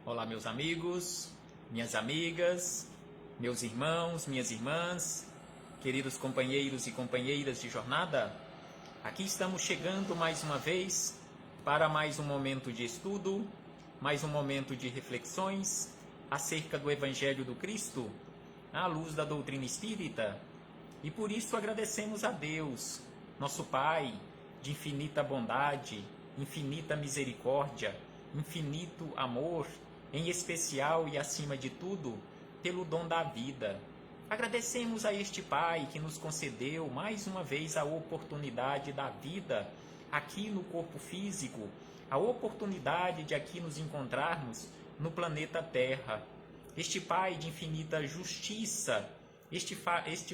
Olá, meus amigos, minhas amigas, meus irmãos, minhas irmãs, queridos companheiros e companheiras de jornada. Aqui estamos chegando mais uma vez para mais um momento de estudo, mais um momento de reflexões acerca do Evangelho do Cristo, à luz da doutrina espírita. E por isso agradecemos a Deus, nosso Pai, de infinita bondade, infinita misericórdia, infinito amor, em especial e acima de tudo, pelo dom da vida. Agradecemos a este Pai que nos concedeu mais uma vez a oportunidade da vida aqui no corpo físico, a oportunidade de aqui nos encontrarmos no planeta Terra. Este Pai de infinita justiça, este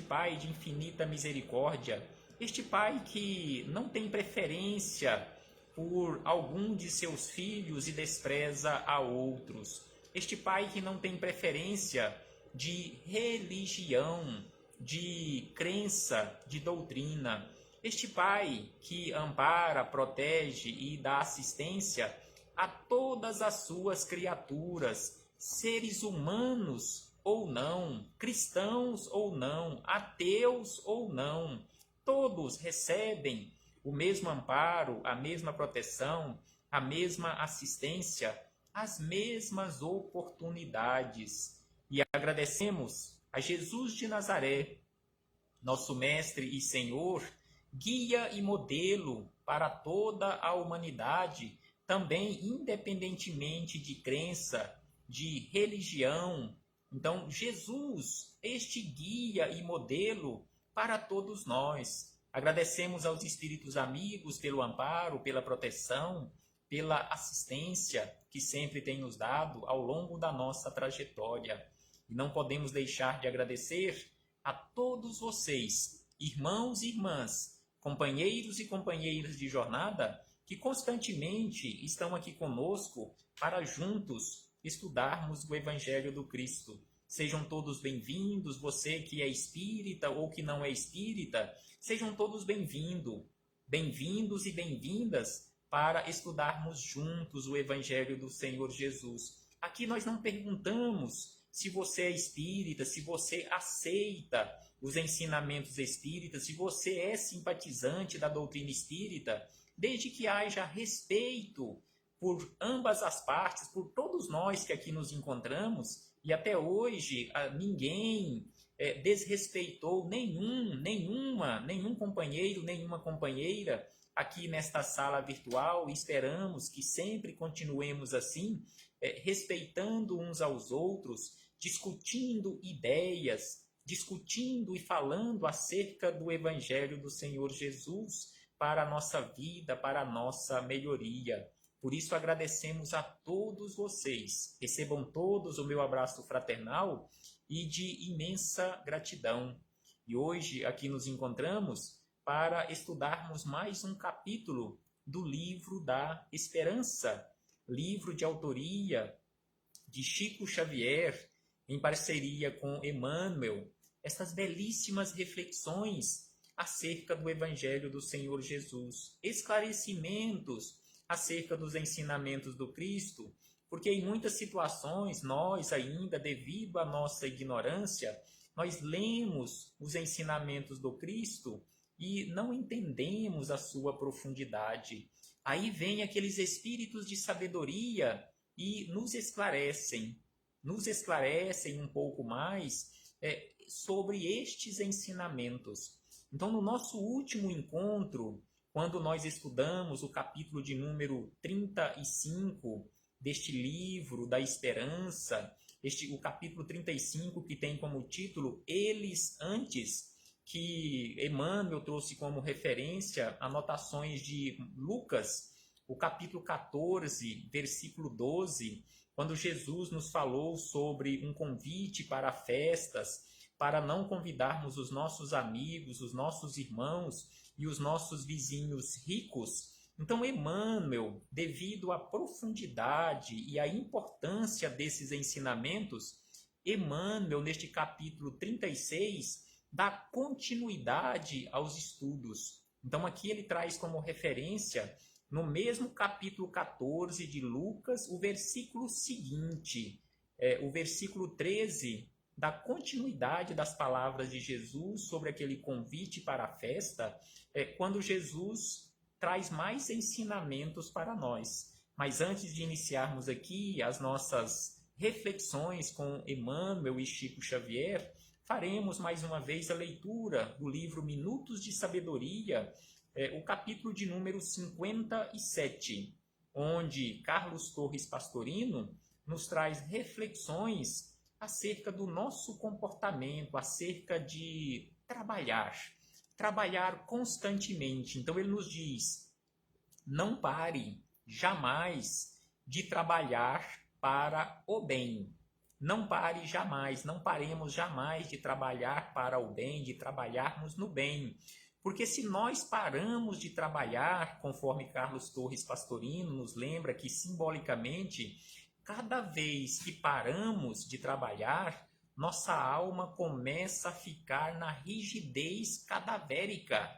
Pai de infinita misericórdia, este Pai que não tem preferência por algum de seus filhos e despreza a outros. Este Pai que não tem preferência de religião, de crença, de doutrina. Este Pai que ampara, protege e dá assistência a todas as suas criaturas, seres humanos ou não, cristãos ou não, ateus ou não, todos recebem o mesmo amparo, a mesma proteção, a mesma assistência, as mesmas oportunidades. E agradecemos a Jesus de Nazaré, nosso Mestre e Senhor, guia e modelo para toda a humanidade, também independentemente de crença, de religião. Então, Jesus, este guia e modelo para todos nós. Agradecemos aos espíritos amigos pelo amparo, pela proteção, pela assistência que sempre tem nos dado ao longo da nossa trajetória. E não podemos deixar de agradecer a todos vocês, irmãos e irmãs, companheiros e companheiras de jornada, que constantemente estão aqui conosco para juntos estudarmos o Evangelho do Cristo. Sejam todos bem-vindos, você que é espírita ou que não é espírita, sejam todos bem-vindos e bem-vindas para estudarmos juntos o Evangelho do Senhor Jesus. Aqui nós não perguntamos se você é espírita, se você aceita os ensinamentos espíritas, se você é simpatizante da doutrina espírita, desde que haja respeito por ambas as partes, por todos nós que aqui nos encontramos, e até hoje ninguém desrespeitou nenhum companheiro, nenhuma companheira aqui nesta sala virtual. Esperamos que sempre continuemos assim, respeitando uns aos outros, discutindo ideias, discutindo e falando acerca do Evangelho do Senhor Jesus para a nossa vida, para a nossa melhoria. Por isso agradecemos a todos vocês. Recebam todos o meu abraço fraternal e de imensa gratidão. E hoje aqui nos encontramos para estudarmos mais um capítulo do Livro da Esperança, livro de autoria de Chico Xavier, em parceria com Emmanuel, essas belíssimas reflexões acerca do Evangelho do Senhor Jesus, esclarecimentos acerca dos ensinamentos do Cristo, porque em muitas situações nós ainda, devido à nossa ignorância, nós lemos os ensinamentos do Cristo e não entendemos a sua profundidade. Aí vem aqueles espíritos de sabedoria e nos esclarecem um pouco mais sobre estes ensinamentos. Então, no nosso último encontro, quando nós estudamos o capítulo de número 35 deste livro da Esperança, o capítulo 35 que tem como título Eles Antes, que Emmanuel trouxe como referência anotações de Lucas, o capítulo 14, versículo 12, quando Jesus nos falou sobre um convite para festas, para não convidarmos os nossos amigos, os nossos irmãos e os nossos vizinhos ricos. Então, Emmanuel, devido à profundidade e à importância desses ensinamentos, Emmanuel, neste capítulo 36, dá continuidade aos estudos. Então, aqui ele traz como referência no mesmo capítulo 14 de Lucas, o versículo seguinte, o versículo 13, dá continuidade das palavras de Jesus sobre aquele convite para a festa, quando Jesus traz mais ensinamentos para nós. Mas antes de iniciarmos aqui as nossas reflexões com Emmanuel e Chico Xavier, faremos mais uma vez a leitura do livro Minutos de Sabedoria, o capítulo de número 57, onde Carlos Torres Pastorino nos traz reflexões acerca do nosso comportamento, acerca de trabalhar constantemente. Então ele nos diz: não pare jamais de trabalhar para o bem. Não pare jamais, não paremos jamais de trabalhar para o bem, de trabalharmos no bem. Porque se nós paramos de trabalhar, conforme Carlos Torres Pastorino nos lembra que simbolicamente, cada vez que paramos de trabalhar, nossa alma começa a ficar na rigidez cadavérica.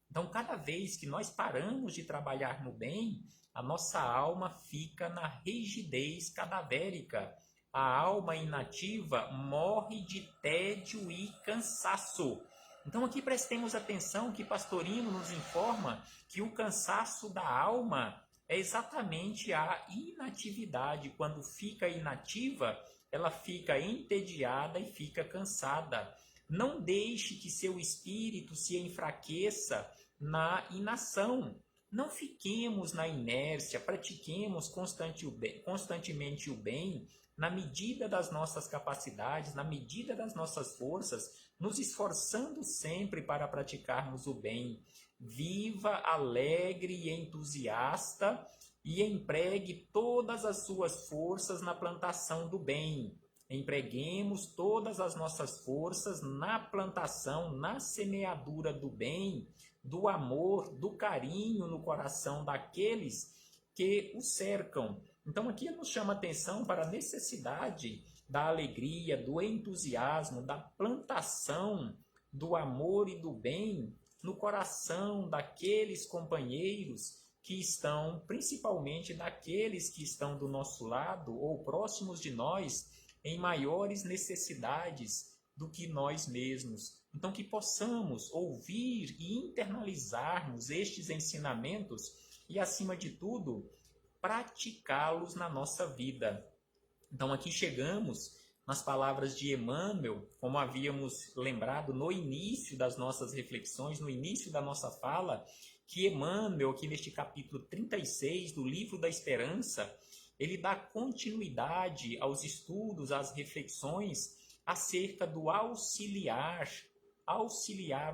Então, cada vez que nós paramos de trabalhar no bem, a nossa alma fica na rigidez cadavérica. A alma inativa morre de tédio e cansaço. Então aqui prestemos atenção que Pastorino nos informa que o cansaço da alma é exatamente a inatividade. Quando fica inativa, ela fica entediada e fica cansada. Não deixe que seu espírito se enfraqueça na inação. Não fiquemos na inércia, pratiquemos constantemente o bem, na medida das nossas capacidades, na medida das nossas forças, nos esforçando sempre para praticarmos o bem. Viva alegre e entusiasta e empregue todas as suas forças na plantação do bem. Empreguemos todas as nossas forças na plantação, na semeadura do bem, do amor, do carinho no coração daqueles que o cercam. Então aqui nos chama atenção para a necessidade da alegria, do entusiasmo, da plantação do amor e do bem no coração daqueles companheiros que estão, principalmente daqueles que estão do nosso lado ou próximos de nós, em maiores necessidades do que nós mesmos. Então que possamos ouvir e internalizarmos estes ensinamentos e, acima de tudo, praticá-los na nossa vida. Então aqui chegamos nas palavras de Emmanuel, como havíamos lembrado no início das nossas reflexões, no início da nossa fala, que Emmanuel, aqui neste capítulo 36 do Livro da Esperança, ele dá continuidade aos estudos, às reflexões acerca do auxiliar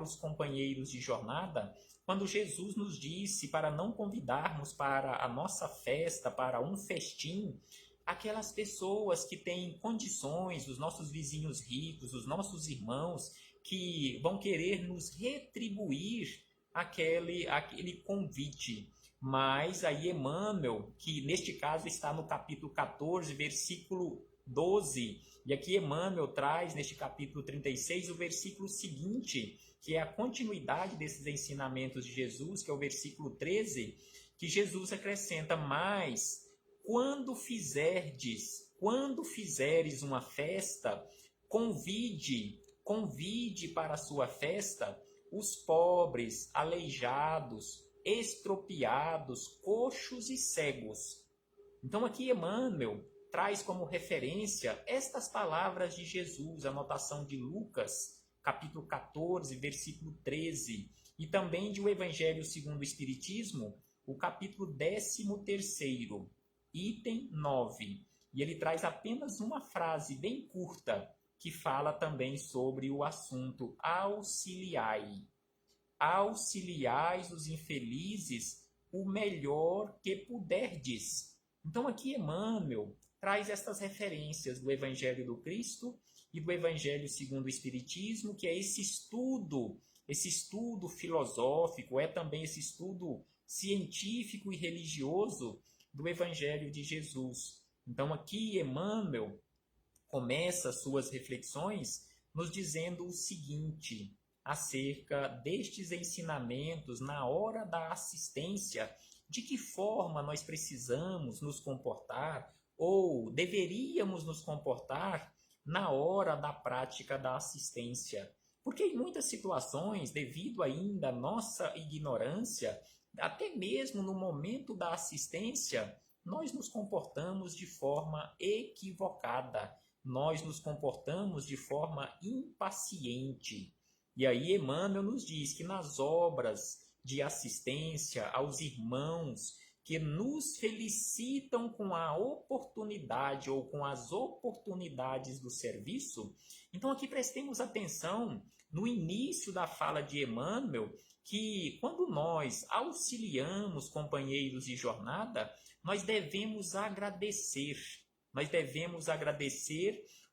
os companheiros de jornada, quando Jesus nos disse para não convidarmos para a nossa festa, para um festim, aquelas pessoas que têm condições, os nossos vizinhos ricos, os nossos irmãos, que vão querer nos retribuir aquele convite. Mas aí Emmanuel, que neste caso está no capítulo 14, versículo 12, e aqui Emmanuel traz neste capítulo 36 o versículo seguinte, que é a continuidade desses ensinamentos de Jesus, que é o versículo 13, que Jesus acrescenta: mas quando fizeres uma festa, convide para a sua festa os pobres, aleijados, estropiados, coxos e cegos. Então aqui Emmanuel traz como referência estas palavras de Jesus, a anotação de Lucas, capítulo 14, versículo 13, e também de o Evangelho segundo o Espiritismo, o capítulo 13º, item 9. E ele traz apenas uma frase bem curta, que fala também sobre o assunto: auxiliai. Auxiliais os infelizes o melhor que puderdes. Então aqui Emmanuel traz estas referências do Evangelho do Cristo e do Evangelho segundo o Espiritismo, que é esse estudo filosófico, é também esse estudo científico e religioso do Evangelho de Jesus. Então aqui Emmanuel começa suas reflexões nos dizendo o seguinte acerca destes ensinamentos na hora da assistência de que forma nós precisamos nos comportar ou deveríamos nos comportar na hora da prática da assistência. Porque em muitas situações, devido ainda à nossa ignorância, até mesmo no momento da assistência, nós nos comportamos de forma equivocada, nós nos comportamos de forma impaciente. E aí Emmanuel nos diz que nas obras de assistência aos irmãos que nos felicitam com a oportunidade ou com as oportunidades do serviço, então aqui prestemos atenção no início da fala de Emmanuel, que quando nós auxiliamos companheiros de jornada, nós devemos agradecer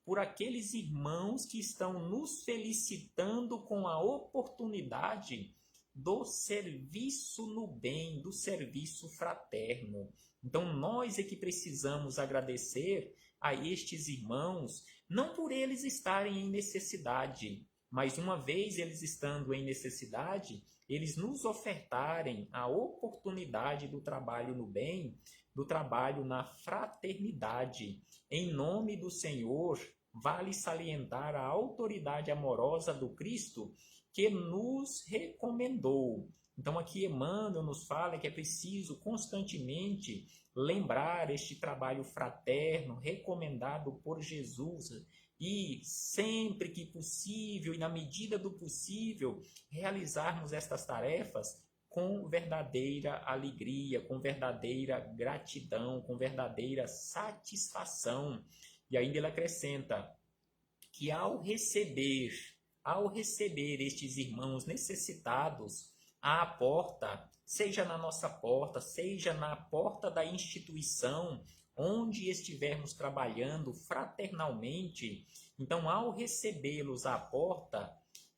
por aqueles irmãos que estão nos felicitando com a oportunidade do serviço no bem, do serviço fraterno. Então, nós é que precisamos agradecer a estes irmãos, não por eles estarem em necessidade, mas uma vez eles estando em necessidade, eles nos ofertarem a oportunidade do trabalho no bem, do trabalho na fraternidade. Em nome do Senhor, vale salientar a autoridade amorosa do Cristo que nos recomendou. Então aqui Emmanuel nos fala que é preciso constantemente lembrar este trabalho fraterno recomendado por Jesus e sempre que possível e na medida do possível realizarmos estas tarefas com verdadeira alegria, com verdadeira gratidão, com verdadeira satisfação. E ainda ele acrescenta que ao receber estes irmãos necessitados à porta, seja na nossa porta, seja na porta da instituição onde estivermos trabalhando fraternalmente, então ao recebê-los à porta,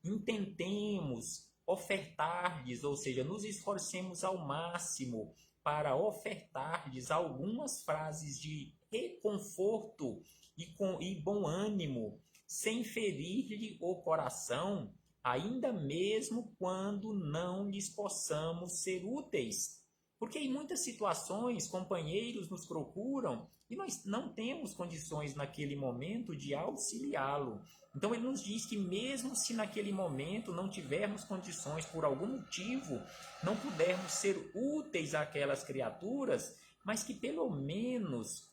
intentemos ofertar-lhes, ou seja, nos esforcemos ao máximo para ofertar-lhes algumas frases de reconforto e bom ânimo, sem ferir-lhe o coração, ainda mesmo quando não lhes possamos ser úteis. Porque em muitas situações, companheiros nos procuram e nós não temos condições naquele momento de auxiliá-lo. Então ele nos diz que mesmo se naquele momento não tivermos condições, por algum motivo, não pudermos ser úteis àquelas criaturas, mas que pelo menos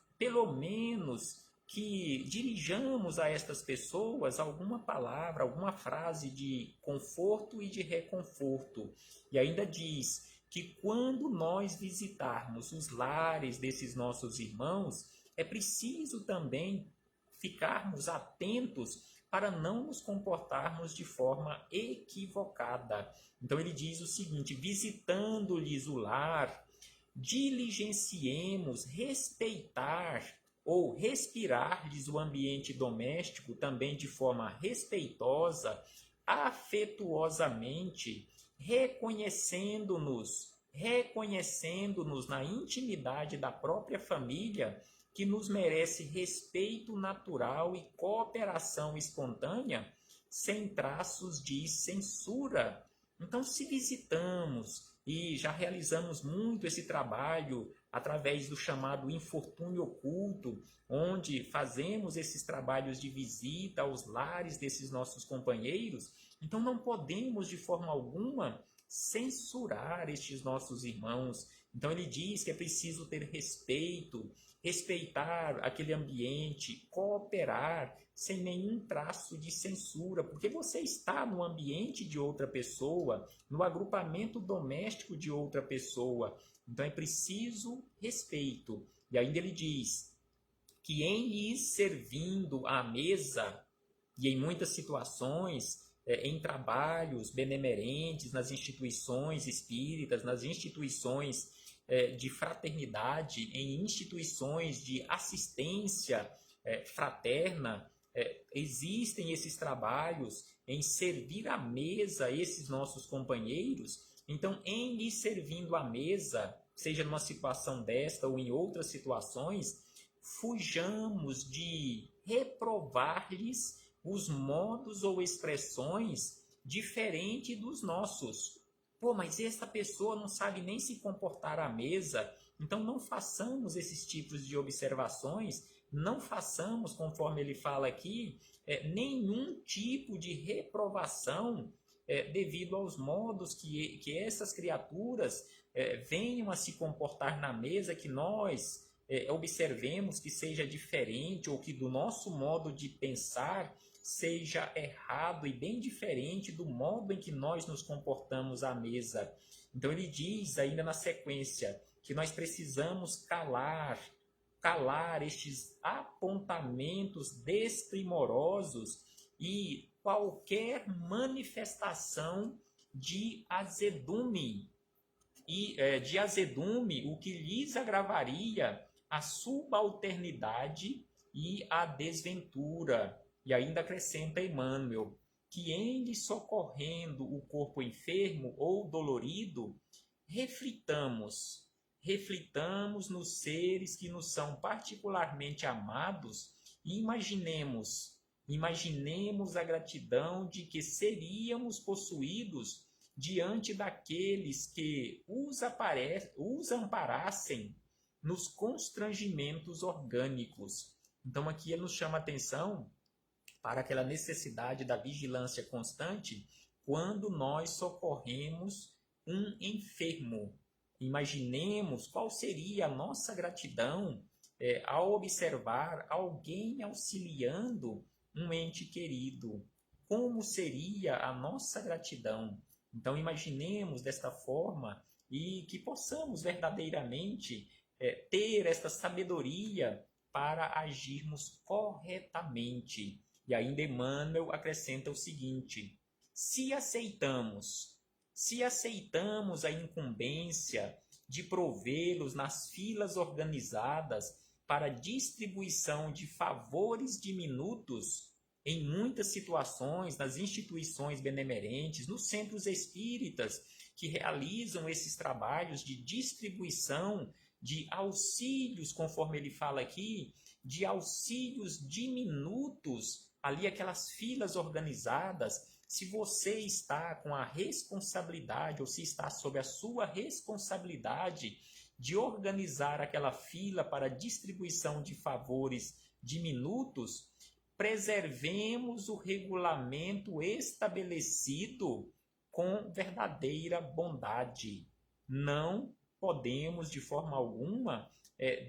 que dirijamos a estas pessoas alguma palavra, alguma frase de conforto e de reconforto. E ainda diz que quando nós visitarmos os lares desses nossos irmãos, é preciso também ficarmos atentos para não nos comportarmos de forma equivocada. Então ele diz o seguinte: visitando-lhes o lar, diligenciemos respeitar ou respirar-lhes o ambiente doméstico também de forma respeitosa, afetuosamente, reconhecendo-nos na intimidade da própria família, que nos merece respeito natural e cooperação espontânea, sem traços de censura. Então, se visitamos e já realizamos muito esse trabalho através do chamado infortúnio oculto, onde fazemos esses trabalhos de visita aos lares desses nossos companheiros, então não podemos de forma alguma censurar estes nossos irmãos. Então ele diz que é preciso ter respeito, respeitar aquele ambiente, cooperar sem nenhum traço de censura, porque você está no ambiente de outra pessoa, no agrupamento doméstico de outra pessoa. Então é preciso respeito. E ainda ele diz que em lhes servindo à mesa, e em muitas situações, em trabalhos benemerentes, nas instituições espíritas, nas instituições de fraternidade, em instituições de assistência fraterna, existem esses trabalhos em servir à mesa esses nossos companheiros. Então, em lhes servindo à mesa, seja numa situação desta ou em outras situações, fujamos de reprovar-lhes os modos ou expressões diferentes dos nossos. Pô, mas essa pessoa não sabe nem se comportar à mesa. Então não façamos esses tipos de observações, não façamos, conforme ele fala aqui, nenhum tipo de reprovação devido aos modos que essas criaturas venham a se comportar na mesa, que nós observemos que seja diferente ou que do nosso modo de pensar seja errado e bem diferente do modo em que nós nos comportamos à mesa. Então ele diz ainda na sequência que nós precisamos calar estes apontamentos desprimorosos e qualquer manifestação de azedume, o que lhes agravaria a subalternidade e a desventura. E ainda acrescenta Emmanuel, que em lhe socorrendo o corpo enfermo ou dolorido, reflitamos nos seres que nos são particularmente amados e imaginemos a gratidão de que seríamos possuídos diante daqueles que os amparassem nos constrangimentos orgânicos. Então aqui ele nos chama a atenção para aquela necessidade da vigilância constante quando nós socorremos um enfermo. Imaginemos qual seria a nossa gratidão ao observar alguém auxiliando um ente querido. Como seria a nossa gratidão? Então imaginemos desta forma e que possamos verdadeiramente ter esta sabedoria para agirmos corretamente. E ainda Emmanuel acrescenta o seguinte: se aceitamos a incumbência de provê-los nas filas organizadas para distribuição de favores diminutos, em muitas situações, nas instituições benemerentes, nos centros espíritas que realizam esses trabalhos de distribuição de auxílios, conforme ele fala aqui, de auxílios diminutos, ali aquelas filas organizadas, se você está com a responsabilidade, ou se está sob a sua responsabilidade de organizar aquela fila para distribuição de favores diminutos, preservemos o regulamento estabelecido com verdadeira bondade. Não podemos, de forma alguma,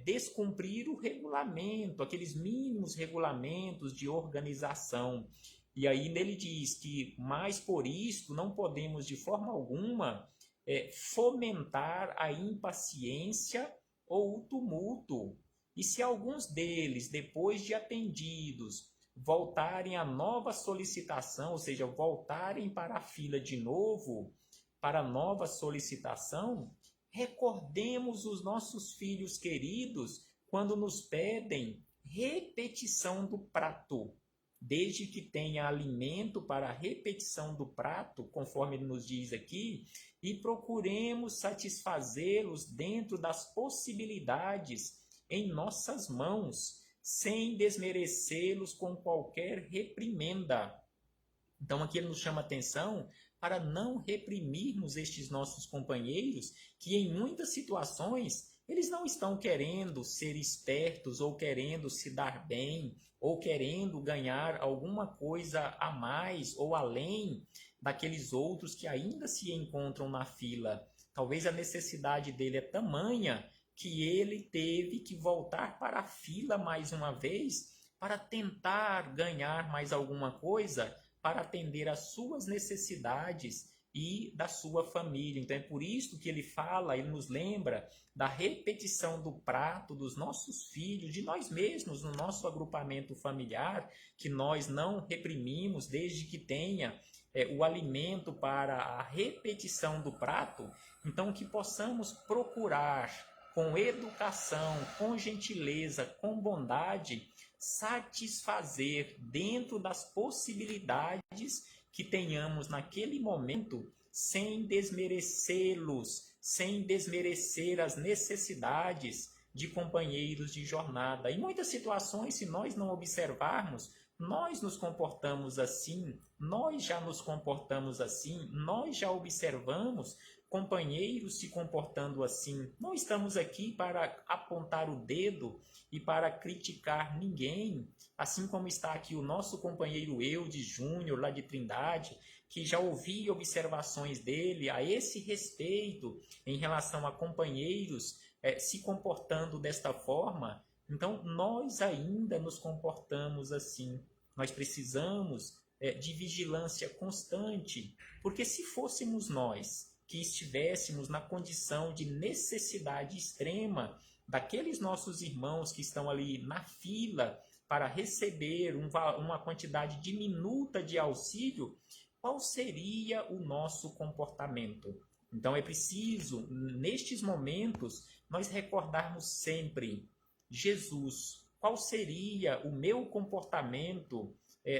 descumprir o regulamento, aqueles mínimos regulamentos de organização. E aí nele diz que, mais por isto, não podemos, de forma alguma, fomentar a impaciência ou o tumulto. E se alguns deles, depois de atendidos, voltarem a nova solicitação, ou seja, voltarem para a fila de novo, para nova solicitação, recordemos os nossos filhos queridos quando nos pedem repetição do prato. Desde que tenha alimento para a repetição do prato, conforme ele nos diz aqui, e procuremos satisfazê-los dentro das possibilidades em nossas mãos, sem desmerecê-los com qualquer reprimenda. Então aqui ele nos chama atenção para não reprimirmos estes nossos companheiros, que em muitas situações eles não estão querendo ser espertos ou querendo se dar bem ou querendo ganhar alguma coisa a mais ou além daqueles outros que ainda se encontram na fila. Talvez a necessidade dele é tamanha que ele teve que voltar para a fila mais uma vez para tentar ganhar mais alguma coisa para atender às suas necessidades e da sua família. Então é por isso que ele fala, ele nos lembra da repetição do prato dos nossos filhos, de nós mesmos, no nosso agrupamento familiar, que nós não reprimimos desde que tenha o alimento para a repetição do prato. Então que possamos procurar com educação, com gentileza, com bondade, satisfazer dentro das possibilidades que tenhamos naquele momento, sem desmerecê-los, sem desmerecer as necessidades de companheiros de jornada. Em muitas situações, se nós não observarmos, nós nos comportamos assim, nós já nos comportamos assim, nós já observamos companheiros se comportando assim. Não estamos aqui para apontar o dedo e para criticar ninguém, assim como está aqui o nosso companheiro Eudes Júnior, lá de Trindade, que já ouvi observações dele a esse respeito em relação a companheiros se comportando desta forma. Então, nós ainda nos comportamos assim. Nós precisamos de vigilância constante, porque se fôssemos nós que estivéssemos na condição de necessidade extrema daqueles nossos irmãos que estão ali na fila para receber uma quantidade diminuta de auxílio, qual seria o nosso comportamento? Então é preciso, nestes momentos, nós recordarmos sempre: Jesus, qual seria o meu comportamento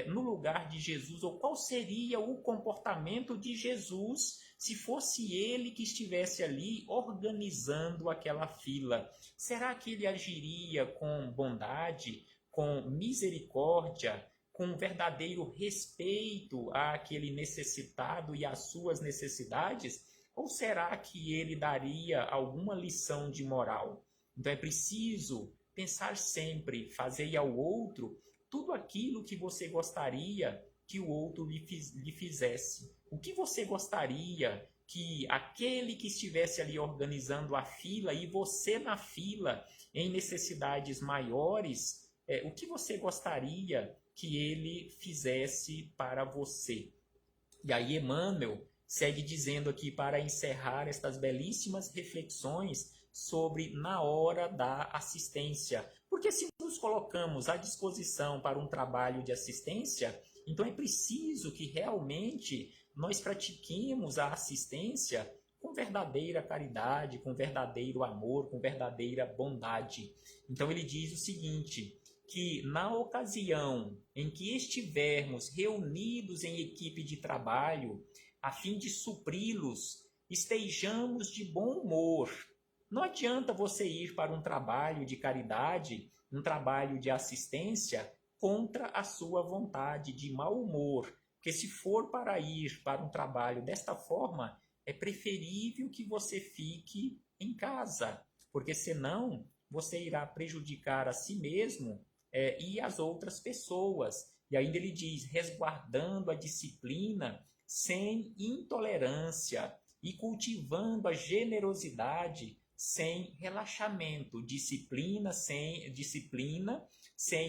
no lugar de Jesus? Ou qual seria o comportamento de Jesus se fosse ele que estivesse ali organizando aquela fila? Será que ele agiria com bondade, com misericórdia, com verdadeiro respeito àquele necessitado e às suas necessidades? Ou será que ele daria alguma lição de moral? Então é preciso pensar sempre, fazer ao outro tudo aquilo que você gostaria que o outro lhe fizesse. O que você gostaria que aquele que estivesse ali organizando a fila e você na fila em necessidades maiores, o que você gostaria que ele fizesse para você? E aí Emmanuel segue dizendo aqui, para encerrar estas belíssimas reflexões sobre na hora da assistência. Porque se nos colocamos à disposição para um trabalho de assistência, então é preciso que realmente nós pratiquemos a assistência com verdadeira caridade, com verdadeiro amor, com verdadeira bondade. Então ele diz o seguinte, que na ocasião em que estivermos reunidos em equipe de trabalho, a fim de supri-los, estejamos de bom humor. Não adianta você ir para um trabalho de caridade, um trabalho de assistência, contra a sua vontade, de mau humor. Porque se for para ir para um trabalho desta forma, é preferível que você fique em casa, porque senão você irá prejudicar a si mesmo e as outras pessoas. E ainda ele diz, resguardando a disciplina sem intolerância e cultivando a generosidade sem relaxamento, disciplina sem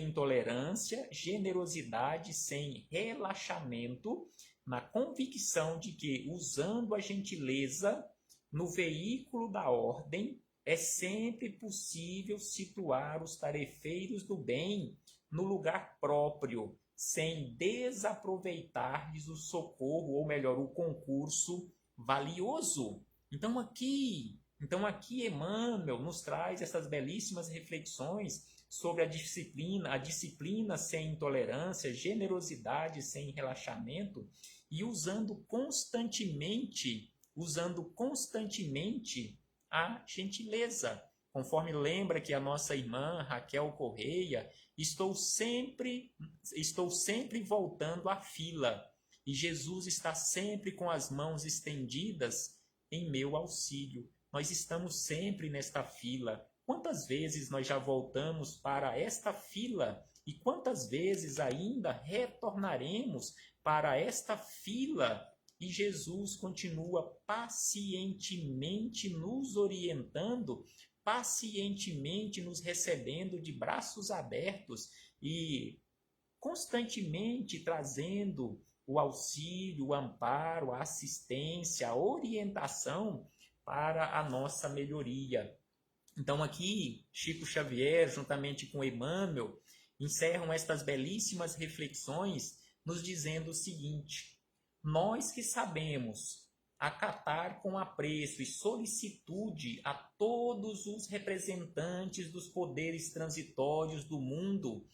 intolerância, generosidade sem relaxamento, na convicção de que, usando a gentileza no veículo da ordem, é sempre possível situar os tarefeiros do bem no lugar próprio, sem desaproveitar-lhes o socorro, ou melhor, o concurso valioso. Então aqui Emmanuel nos traz essas belíssimas reflexões sobre a disciplina sem intolerância, generosidade sem relaxamento, e usando constantemente a gentileza. Conforme lembra que a nossa irmã Raquel Correia, estou sempre voltando à fila, e Jesus está sempre com as mãos estendidas em meu auxílio. Nós estamos sempre nesta fila. Quantas vezes nós já voltamos para esta fila e quantas vezes ainda retornaremos para esta fila? E Jesus continua pacientemente nos orientando, pacientemente nos recebendo de braços abertos e constantemente trazendo o auxílio, o amparo, a assistência, a orientação para a nossa melhoria. Então aqui, Chico Xavier, juntamente com Emmanuel, encerram estas belíssimas reflexões nos dizendo o seguinte: nós que sabemos acatar com apreço e solicitude a todos os representantes dos poderes transitórios do mundo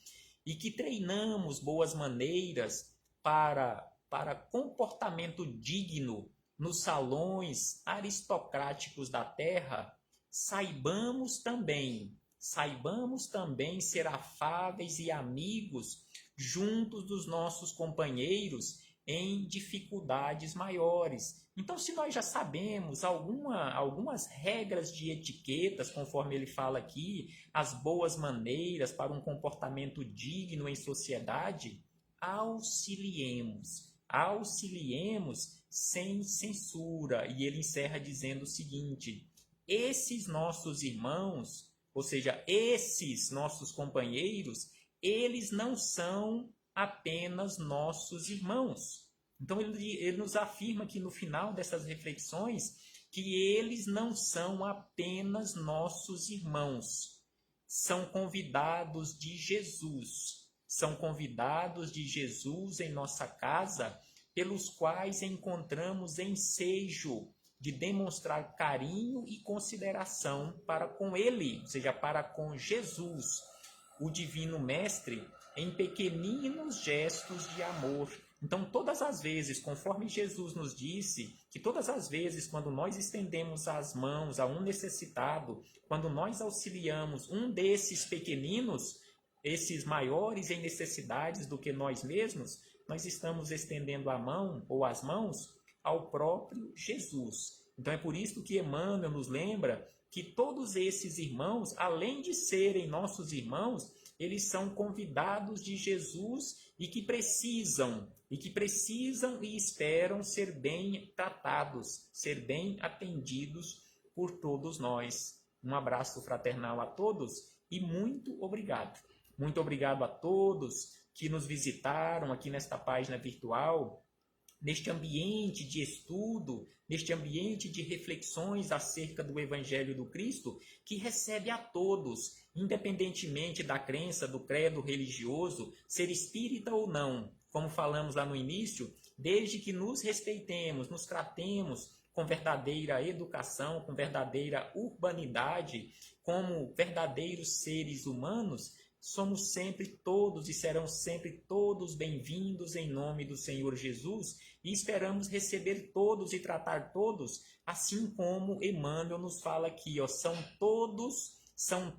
e que treinamos boas maneiras para comportamento digno nos salões aristocráticos da terra, saibamos também saibamos também ser afáveis e amigos juntos dos nossos companheiros em dificuldades maiores. Então, se nós já sabemos algumas regras de etiquetas, conforme ele fala aqui, as boas maneiras para um comportamento digno em sociedade, auxiliemos sem censura. E ele encerra dizendo o seguinte: esses nossos irmãos, ou seja, esses nossos companheiros, eles não são apenas nossos irmãos. Então ele nos afirma aqui no final dessas reflexões que eles não são apenas nossos irmãos, são convidados de Jesus. São convidados de Jesus em nossa casa, pelos quais encontramos ensejo de demonstrar carinho e consideração para com ele, ou seja, para com Jesus, o Divino Mestre, em pequeninos gestos de amor. Então, todas as vezes, conforme Jesus nos disse, que todas as vezes quando nós estendemos as mãos a um necessitado, quando nós auxiliamos um desses pequeninos, esses maiores em necessidades do que nós mesmos, nós estamos estendendo a mão ou as mãos ao próprio Jesus. Então é por isso que Emmanuel nos lembra que todos esses irmãos, além de serem nossos irmãos, eles são convidados de Jesus e que precisam e esperam ser bem tratados, ser bem atendidos por todos nós. Um abraço fraternal a todos e muito obrigado. Muito obrigado a todos que nos visitaram aqui nesta página virtual, neste ambiente de estudo, neste ambiente de reflexões acerca do Evangelho do Cristo, que recebe a todos, independentemente da crença, do credo religioso, ser espírita ou não. Como falamos lá no início, desde que nos respeitemos, nos tratemos com verdadeira educação, com verdadeira urbanidade, como verdadeiros seres humanos, somos sempre todos e serão sempre todos bem-vindos em nome do Senhor Jesus e esperamos receber todos e tratar todos, assim como Emmanuel nos fala aqui, são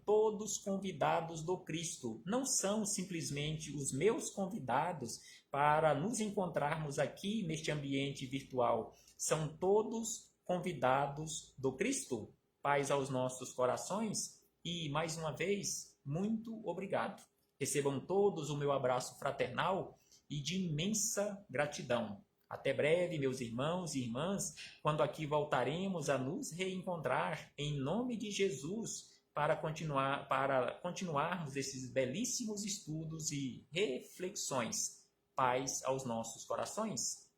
todos convidados do Cristo. Não são simplesmente os meus convidados para nos encontrarmos aqui neste ambiente virtual. São todos convidados do Cristo. Paz aos nossos corações e, mais uma vez, muito obrigado. Recebam todos o meu abraço fraternal e de imensa gratidão. Até breve, meus irmãos e irmãs, quando aqui voltaremos a nos reencontrar em nome de Jesus para continuarmos esses belíssimos estudos e reflexões. Paz aos nossos corações.